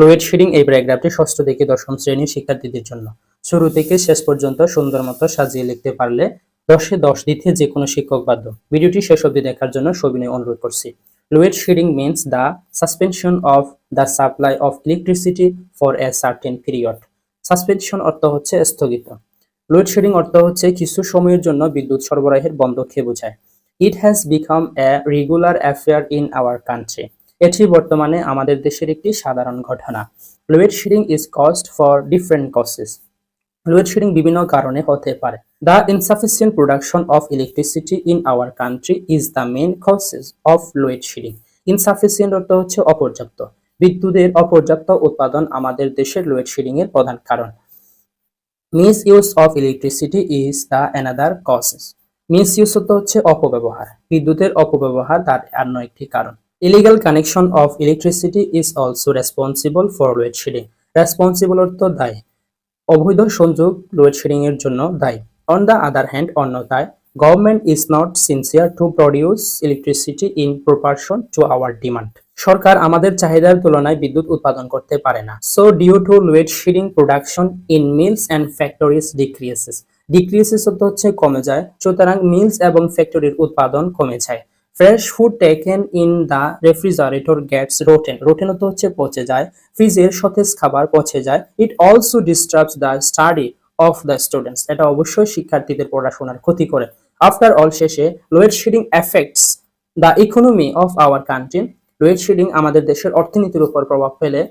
Load shedding এই প্যারাগ্রাফটি ষষ্ঠ থেকে দশম শ্রেণীর শিক্ষার্থীদের জন্য। শুরু থেকে শেষ পর্যন্ত সুন্দর মতো সাজিয়ে লিখতে পারলে 10-এ 10 দিতে যে কোনো শিক্ষক বাধ্য। ভিডিওটি শেষ অবধি দেখার জন্য সবিনয় অনুরোধ করছি। Load shedding means the suspension of the supply of electricity for a certain period. Suspension অর্থ হচ্ছে স্থগিত। লোড শেডিং অর্থ হচ্ছে কিছু সময়ের জন্য বিদ্যুৎ সরবরাহের বন্ধকে বোঝায়। It has become a regular affair in our country. এটি বর্তমানে আমাদের দেশের একটি সাধারণ ঘটনা। Load shedding is caused for different causes. Load shedding বিভিন্ন কারণে হতে পারে। The insufficient production of electricity in our country is the main causes of load shedding. Insufficient অর্থ হচ্ছে অপর্যাপ্ত। বিদ্যুতের অপর্যাপ্ত উৎপাদন আমাদের দেশের লোড শেডিং এর প্রধান কারণ। Misuse of electricity is the another causes. Misuse অর্থ হচ্ছে অপব্যবহার। বিদ্যুতের অপব্যবহার তার অন্য একটি কারণ। Illegal connection of electricity is also responsible for load shedding. Responsible অর্থ দায়ী। অবৈধ সংযোগ লোড শেডিং এর জন্য দায়ী। On the other hand, অন্যথায় government is not sincere to produce electricity in proportion to our demand. সরকার আমাদের চাহিদার তুলনায় বিদ্যুৎ উৎপাদন করতে পারে না। So due to load shedding, production in mills and factories decreases. Decreases অর্থ হচ্ছে কমে যায়। সুতরাং মিলস এবং ফ্যাক্টরির উৎপাদন কমে যায়। Fresh food taken in the refrigerator gets rotten. Rotten অর্থ হচ্ছে পচে যায়। ফ্রিজের সতেজ খাবার পচে যায়। It also disturbs the study of the students. এটা অবশ্যই শিক্ষার্থীদের পড়াশোনার ক্ষতি করে। After all, শেষে load shedding affects the economy of our country. Load shedding আমাদের দেশের অর্থনীতির উপর প্রভাব ফেলে।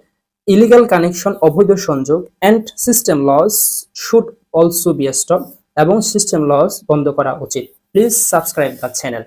ইলিগাল কানেকশন অবৈধ সংযোগ and system laws should also be stopped. এবং সিস্টেম লস বন্ধ করা উচিত। Please subscribe the channel.